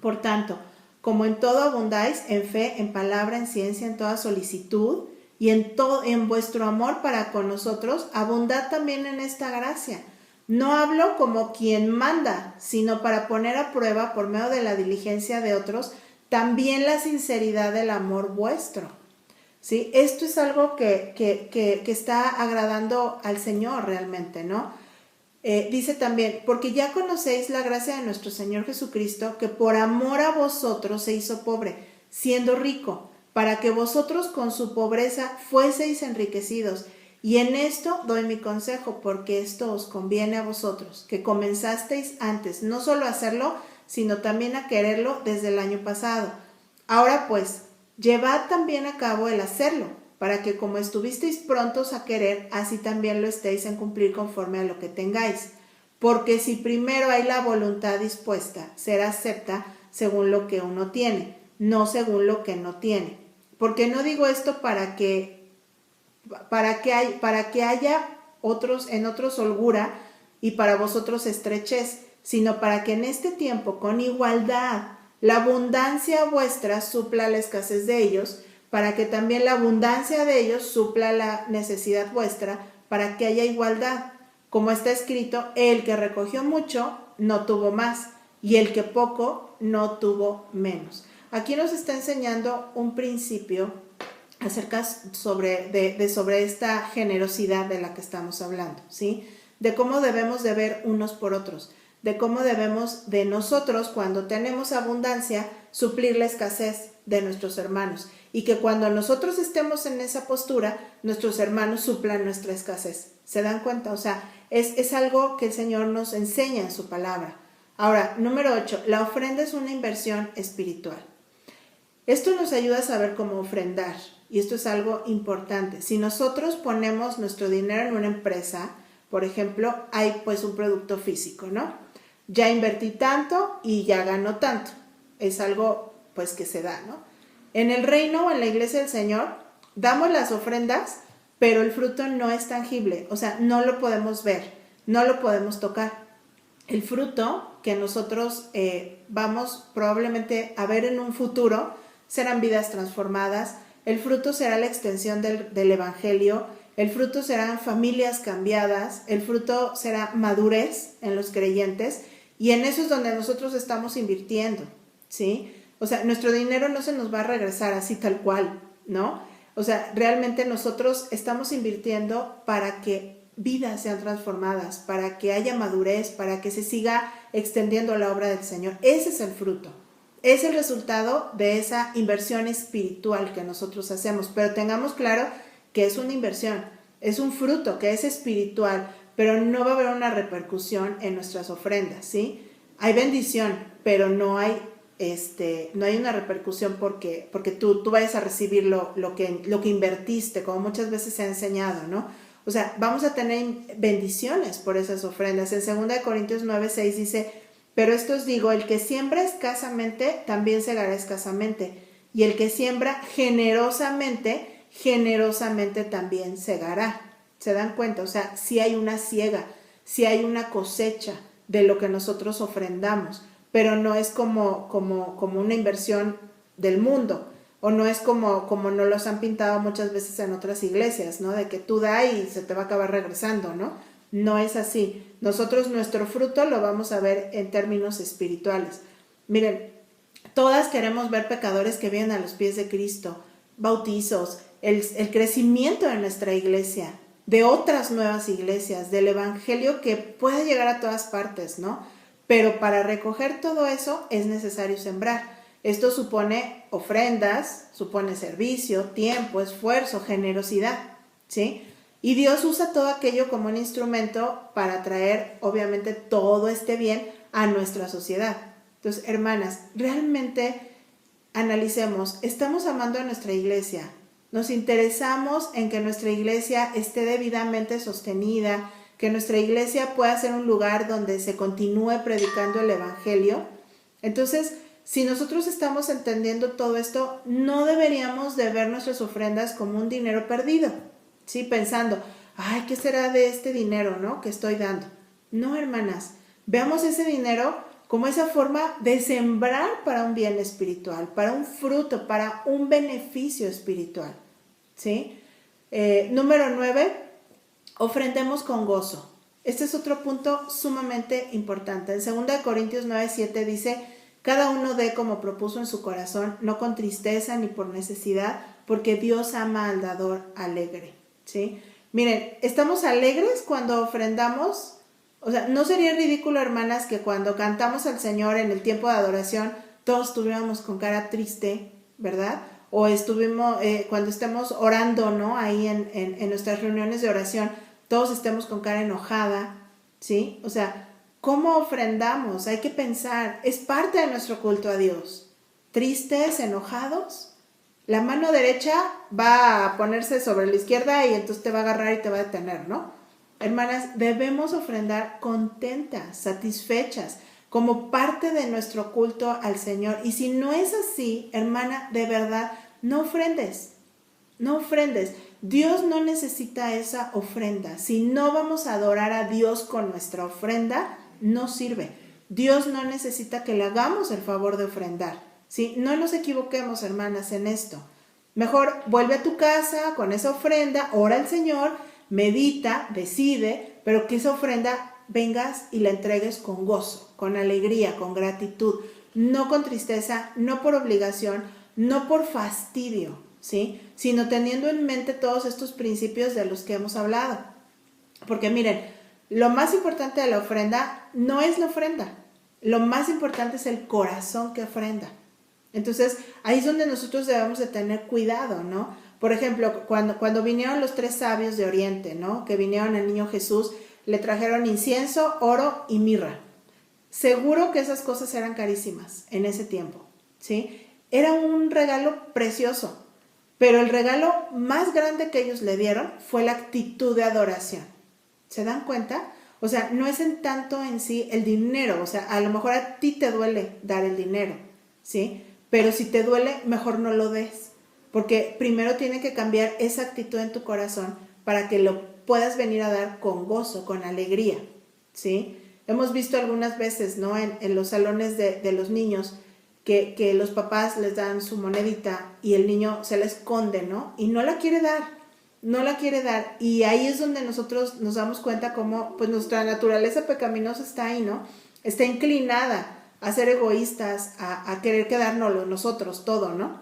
por tanto, como en todo abundáis, en fe, en palabra, en ciencia, en toda solicitud, y en vuestro amor para con nosotros, abundad también en esta gracia. No hablo como quien manda, sino para poner a prueba, por medio de la diligencia de otros, también la sinceridad del amor vuestro. ¿Sí? Esto es algo que está agradando al Señor realmente, ¿no? Dice también: porque ya conocéis la gracia de nuestro Señor Jesucristo, que por amor a vosotros se hizo pobre, siendo rico, para que vosotros con su pobreza fueseis enriquecidos. Y en esto doy mi consejo, porque esto os conviene a vosotros, que comenzasteis antes, no solo a hacerlo, sino también a quererlo desde el año pasado. Ahora pues, llevad también a cabo el hacerlo, para que como estuvisteis prontos a querer, así también lo estéis en cumplir conforme a lo que tengáis. Porque si primero hay la voluntad dispuesta, será acepta según lo que uno tiene, no según lo que no tiene. Porque no digo esto para que haya en otros holgura y para vosotros estrechez, sino para que en este tiempo con igualdad la abundancia vuestra supla la escasez de ellos, para que también la abundancia de ellos supla la necesidad vuestra, para que haya igualdad. Como está escrito: el que recogió mucho no tuvo más, y el que poco no tuvo menos. Aquí nos está enseñando un principio acerca sobre esta generosidad de la que estamos hablando, ¿sí? De cómo debemos de ver unos por otros, de cómo debemos de nosotros, cuando tenemos abundancia, suplir la escasez de nuestros hermanos, y que cuando nosotros estemos en esa postura, nuestros hermanos suplan nuestra escasez. ¿Se dan cuenta? O sea, es algo que el Señor nos enseña en su palabra. Ahora, número 8, la ofrenda es una inversión espiritual. Esto nos ayuda a saber cómo ofrendar, y esto es algo importante. Si nosotros ponemos nuestro dinero en una empresa, por ejemplo, hay pues un producto físico, ¿no? Ya invertí tanto y ya gano tanto. Es algo pues que se da, ¿no? En el reino o en la iglesia del Señor damos las ofrendas, pero el fruto no es tangible, o sea, no lo podemos ver, no lo podemos tocar. El fruto que nosotros vamos probablemente a ver en un futuro serán vidas transformadas, el fruto será la extensión del evangelio, el fruto serán familias cambiadas, el fruto será madurez en los creyentes, y en eso es donde nosotros estamos invirtiendo, ¿sí? O sea, nuestro dinero no se nos va a regresar así tal cual, ¿no? O sea, realmente nosotros estamos invirtiendo para que vidas sean transformadas, para que haya madurez, para que se siga extendiendo la obra del Señor. Ese es el fruto. Es el resultado de esa inversión espiritual que nosotros hacemos. Pero tengamos claro que es una inversión, es un fruto que es espiritual, pero no va a haber una repercusión en nuestras ofrendas, ¿sí? Hay bendición, pero no hay una repercusión porque tú vayas a recibir lo que invertiste, como muchas veces se ha enseñado, ¿no? O sea, vamos a tener bendiciones por esas ofrendas. En 2 Corintios 9:6 dice: pero esto os digo, el que siembra escasamente, también segará escasamente, y el que siembra generosamente, generosamente también segará. ¿Se dan cuenta? O sea, si hay una siega, si hay una cosecha de lo que nosotros ofrendamos, pero no es como una inversión del mundo, o no es como nos los han pintado muchas veces en otras iglesias, ¿no? De que tú das y se te va a acabar regresando, ¿no? No es así. Nosotros nuestro fruto lo vamos a ver en términos espirituales. Miren, todas queremos ver pecadores que vienen a los pies de Cristo, bautizos, el crecimiento de nuestra iglesia, de otras nuevas iglesias, del evangelio que pueda llegar a todas partes, ¿no? Pero para recoger todo eso es necesario sembrar. Esto supone ofrendas, supone servicio, tiempo, esfuerzo, generosidad, ¿sí? Y Dios usa todo aquello como un instrumento para traer, obviamente, todo este bien a nuestra sociedad. Entonces, hermanas, realmente analicemos, ¿estamos amando a nuestra iglesia? ¿Nos interesamos en que nuestra iglesia esté debidamente sostenida, que nuestra iglesia pueda ser un lugar donde se continúe predicando el evangelio? Entonces, si nosotros estamos entendiendo todo esto, no deberíamos de ver nuestras ofrendas como un dinero perdido, ¿sí? Pensando, ay, ¿qué será de este dinero, no? que estoy dando. No, hermanas, veamos ese dinero como esa forma de sembrar para un bien espiritual, para un fruto, para un beneficio espiritual, ¿sí? Número 9, ofrendemos con gozo. Este es otro punto sumamente importante. En 2 Corintios 9:7 dice, cada uno dé como propuso en su corazón, no con tristeza ni por necesidad, porque Dios ama al dador alegre, ¿sí? Miren, ¿estamos alegres cuando ofrendamos? O sea, ¿no sería ridículo, hermanas, que cuando cantamos al Señor en el tiempo de adoración, todos estuviéramos con cara triste, ¿verdad? O estuvimos, cuando estemos orando, ¿no? Ahí en nuestras reuniones de oración, todos estemos con cara enojada, ¿sí? O sea, ¿cómo ofrendamos? Hay que pensar, es parte de nuestro culto a Dios. ¿Tristes, enojados? La mano derecha va a ponerse sobre la izquierda y entonces te va a agarrar y te va a detener, ¿no? Hermanas, debemos ofrendar contentas, satisfechas, como parte de nuestro culto al Señor. Y si no es así, hermana, de verdad, no ofrendes, no ofrendes. Dios no necesita esa ofrenda. Si no vamos a adorar a Dios con nuestra ofrenda, no sirve. Dios no necesita que le hagamos el favor de ofrendar, ¿sí? No nos equivoquemos, hermanas, en esto. Mejor vuelve a tu casa con esa ofrenda, ora al Señor, medita, decide, pero que esa ofrenda vengas y la entregues con gozo, con alegría, con gratitud, no con tristeza, no por obligación, no por fastidio, ¿sí? Sino teniendo en mente todos estos principios de los que hemos hablado. Porque miren, lo más importante de la ofrenda no es la ofrenda, lo más importante es el corazón que ofrenda. Entonces, ahí es donde nosotros debemos de tener cuidado, ¿no? Por ejemplo, cuando vinieron los 3 sabios de Oriente, ¿no? Que vinieron al niño Jesús, le trajeron incienso, oro y mirra. Seguro que esas cosas eran carísimas en ese tiempo, ¿sí? Era un regalo precioso, pero el regalo más grande que ellos le dieron fue la actitud de adoración. ¿Se dan cuenta? O sea, no es en tanto en sí el dinero, o sea, a lo mejor a ti te duele dar el dinero, ¿sí? Pero si te duele, mejor no lo des, porque primero tiene que cambiar esa actitud en tu corazón para que lo puedas venir a dar con gozo, con alegría, ¿sí? Hemos visto algunas veces, ¿no? En los salones de los niños que los papás les dan su monedita y el niño se la esconde, ¿no? Y no la quiere dar, no la quiere dar. Y ahí es donde nosotros nos damos cuenta cómo pues nuestra naturaleza pecaminosa está ahí, ¿no? Está inclinada a ser egoístas, a querer quedárnoslo nosotros todo, ¿no?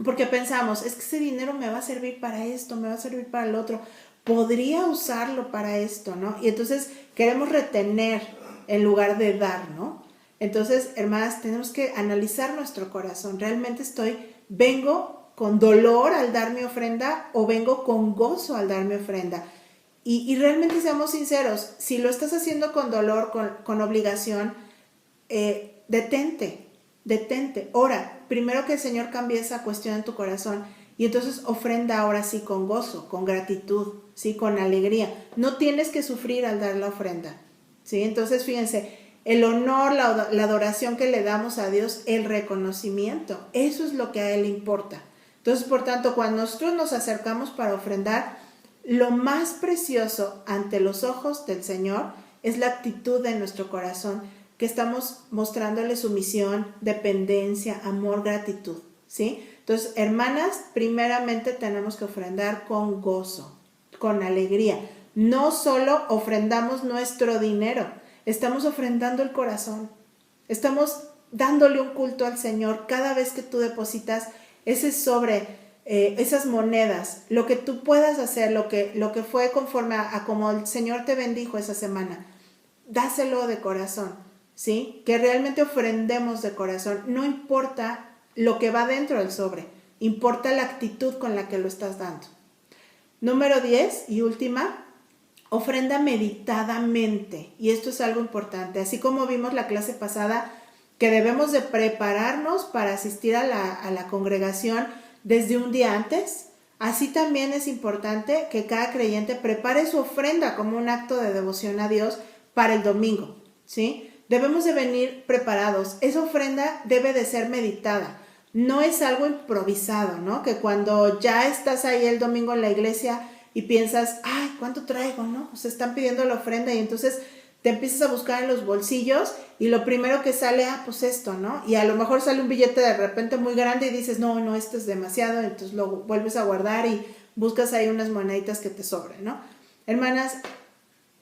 Porque pensamos, es que ese dinero me va a servir para esto, me va a servir para el otro, podría usarlo para esto, ¿no? Y entonces queremos retener en lugar de dar, ¿no? Entonces, hermanas, tenemos que analizar nuestro corazón. ¿Realmente vengo con dolor al dar mi ofrenda o vengo con gozo al dar mi ofrenda? Y realmente seamos sinceros, si lo estás haciendo con dolor, con obligación, detente, ora. Primero que el Señor cambie esa cuestión en tu corazón y entonces ofrenda ahora sí con gozo, con gratitud, ¿sí? Con alegría. No tienes que sufrir al dar la ofrenda, ¿sí? Entonces, fíjense, el honor, la adoración que le damos a Dios, el reconocimiento, eso es lo que a Él le importa. Entonces, por tanto, cuando nosotros nos acercamos para ofrendar, lo más precioso ante los ojos del Señor es la actitud de nuestro corazón, que estamos mostrándole sumisión, dependencia, amor, gratitud, ¿sí? Entonces, hermanas, primeramente tenemos que ofrendar con gozo, con alegría. No solo ofrendamos nuestro dinero, estamos ofrendando el corazón. Estamos dándole un culto al Señor cada vez que tú depositas ese sobre, esas monedas, lo que tú puedas hacer, lo que fue conforme a como el Señor te bendijo esa semana. Dáselo de corazón. ¿sí? Que realmente ofrendemos de corazón. No importa lo que va dentro del sobre, importa la actitud con la que lo estás dando. Número 10 y última, ofrenda meditadamente. Y esto es algo importante. Así como vimos la clase pasada, que debemos de prepararnos para asistir a la congregación desde un día antes, así también es importante que cada creyente prepare su ofrenda como un acto de devoción a Dios para el domingo, ¿sí? Debemos de venir preparados. Esa ofrenda debe de ser meditada. No es algo improvisado, ¿no? Que cuando ya estás ahí el domingo en la iglesia y piensas, ay, ¿cuánto traigo, no? O sea, están pidiendo la ofrenda y entonces te empiezas a buscar en los bolsillos y lo primero que sale, pues esto, ¿no? Y a lo mejor sale un billete de repente muy grande y dices, no, esto es demasiado, entonces lo vuelves a guardar y buscas ahí unas moneditas que te sobren, ¿no? Hermanas,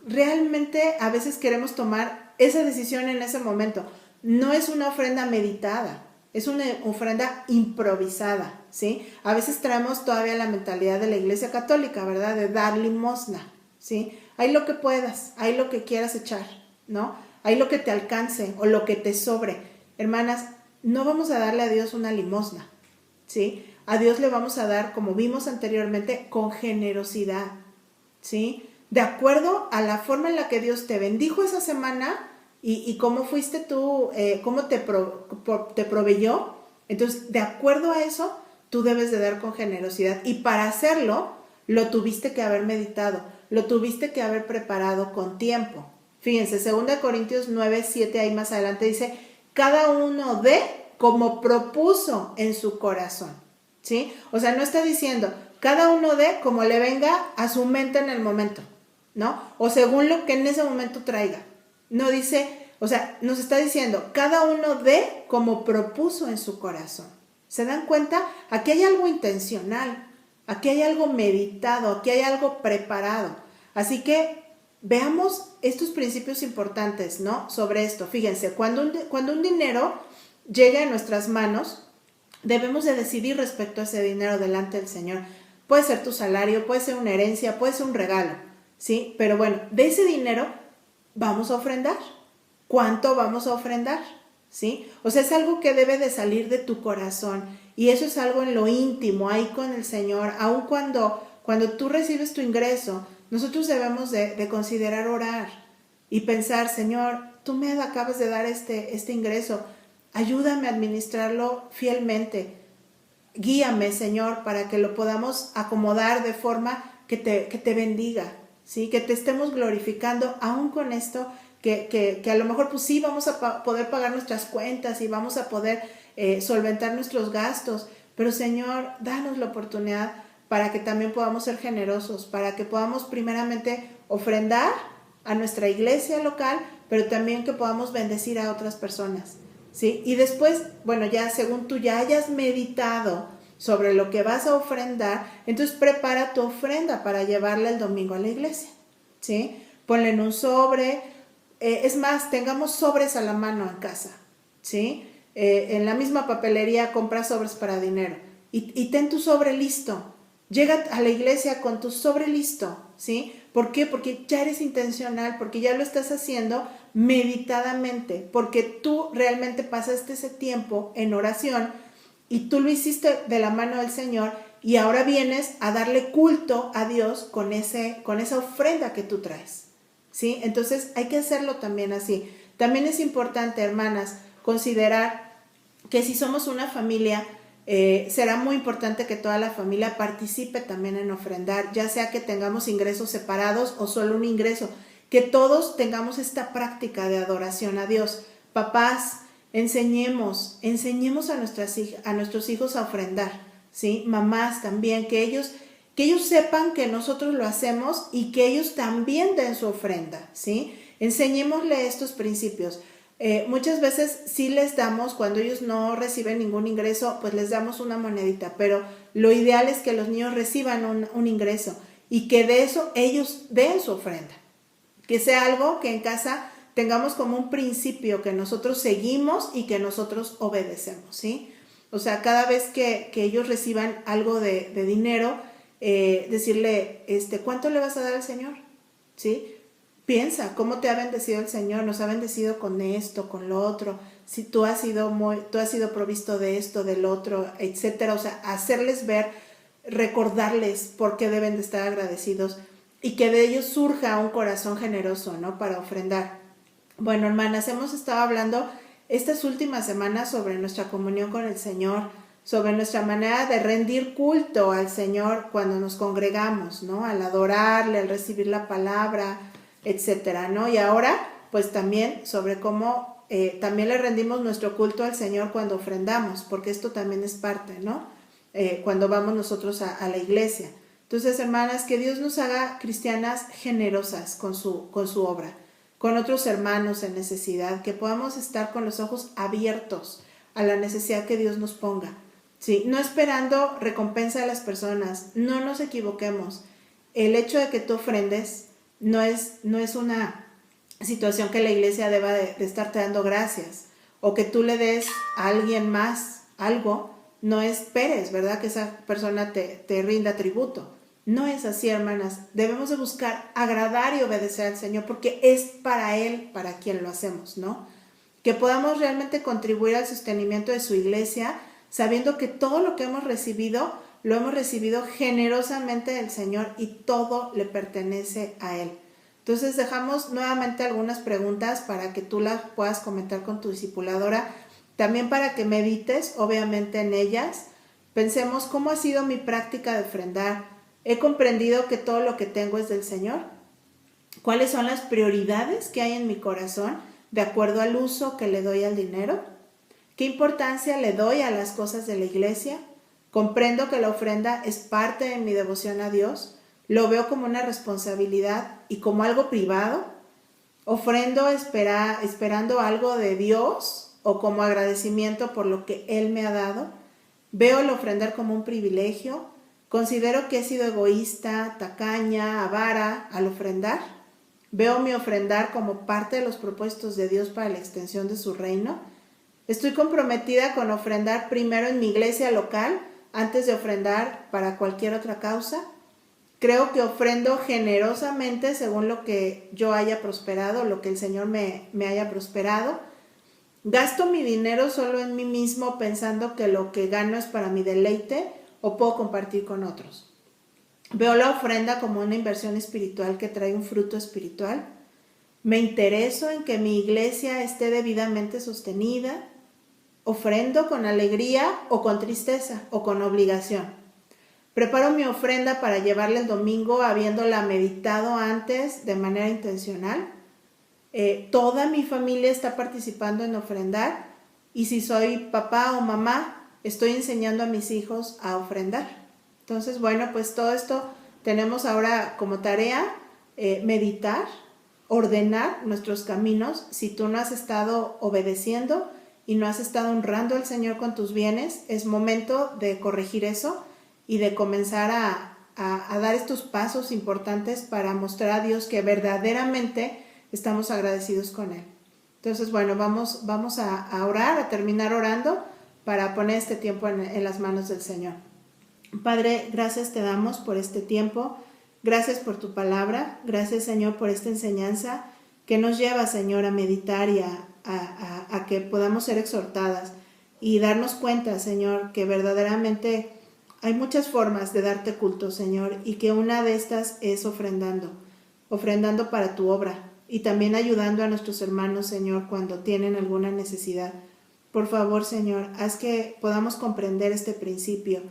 realmente a veces queremos tomar esa decisión en ese momento. No es una ofrenda meditada, es una ofrenda improvisada, ¿sí? A veces traemos todavía la mentalidad de la Iglesia Católica, ¿verdad? De dar limosna, ¿sí? Hay lo que puedas, hay lo que quieras echar, ¿no? Hay lo que te alcance o lo que te sobre. Hermanas, no vamos a darle a Dios una limosna, ¿sí? A Dios le vamos a dar, como vimos anteriormente, con generosidad, ¿sí? De acuerdo a la forma en la que Dios te bendijo esa semana y cómo fuiste tú, cómo te proveyó. Entonces, de acuerdo a eso, tú debes de dar con generosidad. Y para hacerlo, lo tuviste que haber meditado, lo tuviste que haber preparado con tiempo. Fíjense, 2 Corintios 9:7, ahí más adelante dice, cada uno dé como propuso en su corazón, ¿sí? O sea, no está diciendo, cada uno dé como le venga a su mente en el momento, ¿no? O según lo que en ese momento traiga. No dice, o sea, nos está diciendo, cada uno dé como propuso en su corazón. ¿Se dan cuenta? Aquí hay algo intencional, aquí hay algo meditado, aquí hay algo preparado. Así que veamos estos principios importantes, ¿no? Sobre esto. Fíjense, cuando un dinero llegue a nuestras manos, debemos de decidir respecto a ese dinero delante del Señor. Puede ser tu salario, puede ser una herencia, puede ser un regalo, ¿sí? Pero bueno, de ese dinero vamos a ofrendar. ¿Cuánto vamos a ofrendar? ¿Sí? O sea, es algo que debe de salir de tu corazón y eso es algo en lo íntimo, ahí con el Señor. Aun cuando tú recibes tu ingreso, nosotros debemos de considerar orar y pensar, Señor, tú me acabas de dar este ingreso, ayúdame a administrarlo fielmente. Guíame, Señor, para que lo podamos acomodar de forma que te bendiga, ¿sí? Que te estemos glorificando aún con esto, que a lo mejor pues sí vamos a poder pagar nuestras cuentas y vamos a poder solventar nuestros gastos, pero Señor, danos la oportunidad para que también podamos ser generosos, para que podamos primeramente ofrendar a nuestra iglesia local, pero también que podamos bendecir a otras personas, ¿sí? Y después, bueno, ya según tú ya hayas meditado sobre lo que vas a ofrendar, entonces prepara tu ofrenda para llevarla el domingo a la iglesia, ¿sí? Ponla en un sobre, es más, tengamos sobres a la mano en casa, ¿sí? En la misma papelería compra sobres para dinero y ten tu sobre listo. Llega a la iglesia con tu sobre listo, ¿sí? ¿Por qué? Porque ya eres intencional, porque ya lo estás haciendo meditadamente, porque tú realmente pasaste ese tiempo en oración y tú lo hiciste de la mano del Señor y ahora vienes a darle culto a Dios con esa ofrenda que tú traes, ¿sí? Entonces hay que hacerlo también así. También es importante, hermanas, considerar que si somos una familia, será muy importante que toda la familia participe también en ofrendar, ya sea que tengamos ingresos separados o solo un ingreso, que todos tengamos esta práctica de adoración a Dios. Papás, enseñemos a nuestros hijos a ofrendar, ¿sí? Mamás también, que ellos sepan que nosotros lo hacemos y que ellos también den su ofrenda, ¿sí? Enseñémosle estos principios. Muchas veces sí les damos, cuando ellos no reciben ningún ingreso, pues les damos una monedita, pero lo ideal es que los niños reciban un ingreso y que de eso ellos den su ofrenda. Que sea algo que en casa tengamos como un principio que nosotros seguimos y que nosotros obedecemos, ¿sí? O sea, cada vez que ellos reciban algo de dinero, decirle, ¿cuánto le vas a dar al Señor? ¿Sí? piensa cómo te ha bendecido el Señor, nos ha bendecido con esto, con lo otro, si tú has sido provisto de esto, del otro, etcétera. O sea, hacerles ver, recordarles por qué deben de estar agradecidos y que de ellos surja un corazón generoso, ¿no? Para ofrendar. Bueno, hermanas, hemos estado hablando estas últimas semanas sobre nuestra comunión con el Señor, sobre nuestra manera de rendir culto al Señor cuando nos congregamos, ¿no? Al adorarle, al recibir la palabra, etcétera, ¿no? Y ahora, pues también sobre cómo también le rendimos nuestro culto al Señor cuando ofrendamos, porque esto también es parte, ¿no? Cuando vamos nosotros a la iglesia. Entonces, hermanas, que Dios nos haga cristianas generosas con su obra, con otros hermanos en necesidad, que podamos estar con los ojos abiertos a la necesidad que Dios nos ponga. Sí, no esperando recompensa de las personas, no nos equivoquemos. El hecho de que tú ofrendes no es una situación que la iglesia deba de estarte dando gracias, o que tú le des a alguien más algo, no esperes, ¿verdad?, que esa persona te rinda tributo. No es así, hermanas. Debemos de buscar agradar y obedecer al Señor, porque es para Él, para quien lo hacemos, ¿no? Que podamos realmente contribuir al sostenimiento de su iglesia, sabiendo que todo lo que hemos recibido, lo hemos recibido generosamente del Señor y todo le pertenece a Él. Entonces dejamos nuevamente algunas preguntas para que tú las puedas comentar con tu discipuladora, también para que medites obviamente en ellas. Pensemos cómo ha sido mi práctica de ofrendar. ¿He comprendido que todo lo que tengo es del Señor? ¿Cuáles son las prioridades que hay en mi corazón de acuerdo al uso que le doy al dinero? ¿Qué importancia le doy a las cosas de la iglesia? ¿Comprendo que la ofrenda es parte de mi devoción a Dios? ¿Lo veo como una responsabilidad y como algo privado? ¿Ofrendo esperando algo de Dios o como agradecimiento por lo que Él me ha dado? ¿Veo el ofrendar como un privilegio? ¿Considero que he sido egoísta, tacaña, avara al ofrendar? ¿Veo mi ofrendar como parte de los propósitos de Dios para la extensión de su reino? ¿Estoy comprometida con ofrendar primero en mi iglesia local antes de ofrendar para cualquier otra causa? Creo que ofrendo generosamente según lo que yo haya prosperado, lo que el Señor me haya prosperado. ¿Gasto mi dinero solo en mí mismo pensando que lo que gano es para mi deleite o puedo compartir con otros? ¿Veo la ofrenda como una inversión espiritual que trae un fruto espiritual? ¿Me intereso en que mi iglesia esté debidamente sostenida? ¿Ofrendo con alegría o con tristeza o con obligación? ¿Preparo mi ofrenda para llevarla el domingo habiéndola meditado antes de manera intencional? ¿Toda mi familia está participando en ofrendar? Y si soy papá o mamá, ¿estoy enseñando a mis hijos a ofrendar? Entonces, bueno, pues todo esto tenemos ahora como tarea meditar, ordenar nuestros caminos. Si tú no has estado obedeciendo y no has estado honrando al Señor con tus bienes, es momento de corregir eso y de comenzar a dar estos pasos importantes para mostrar a Dios que verdaderamente estamos agradecidos con Él. Entonces, bueno, vamos a orar, a terminar orando para poner este tiempo en las manos del Señor. Padre, gracias te damos por este tiempo, gracias por tu palabra, gracias, Señor, por esta enseñanza que nos lleva, Señor, a meditar y a que podamos ser exhortadas y darnos cuenta, Señor, que verdaderamente hay muchas formas de darte culto, Señor, y que una de estas es ofrendando para tu obra y también ayudando a nuestros hermanos, Señor, cuando tienen alguna necesidad. Por favor, Señor, haz que podamos comprender este principio,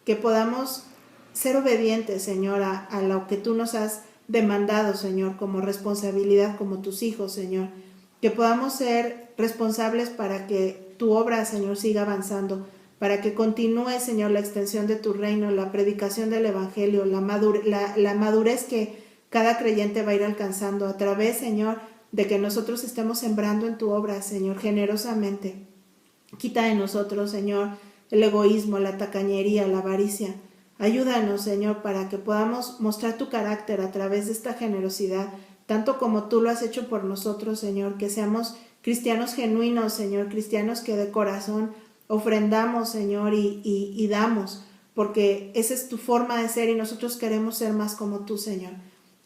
que podamos ser obedientes, Señor, a lo que tú nos has demandado, Señor, como responsabilidad, como tus hijos, Señor, que podamos ser responsables para que tu obra, Señor, siga avanzando, para que continúe, Señor, la extensión de tu reino, la predicación del evangelio, la madurez que cada creyente va a ir alcanzando a través, Señor, de que nosotros estemos sembrando en tu obra, Señor, generosamente. Quita de nosotros, Señor, el egoísmo, la tacañería, la avaricia. Ayúdanos, Señor, para que podamos mostrar tu carácter a través de esta generosidad, tanto como tú lo has hecho por nosotros, Señor, que seamos cristianos genuinos, Señor, cristianos que de corazón ofrendamos, Señor, y damos, porque esa es tu forma de ser y nosotros queremos ser más como tú, Señor.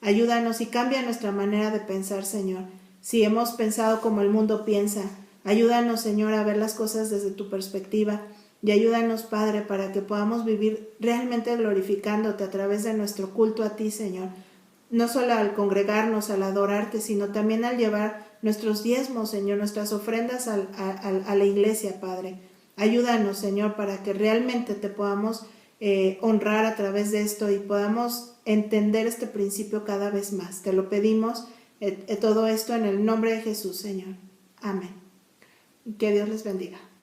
Ayúdanos y cambia nuestra manera de pensar, Señor. Si hemos pensado como el mundo piensa, ayúdanos, Señor, a ver las cosas desde tu perspectiva. Y ayúdanos, Padre, para que podamos vivir realmente glorificándote a través de nuestro culto a ti, Señor. No solo al congregarnos, al adorarte, sino también al llevar nuestros diezmos, Señor, nuestras ofrendas a la iglesia, Padre. Ayúdanos, Señor, para que realmente te podamos honrar a través de esto y podamos entender este principio cada vez más. Te lo pedimos todo esto en el nombre de Jesús, Señor. Amén. Que Dios les bendiga.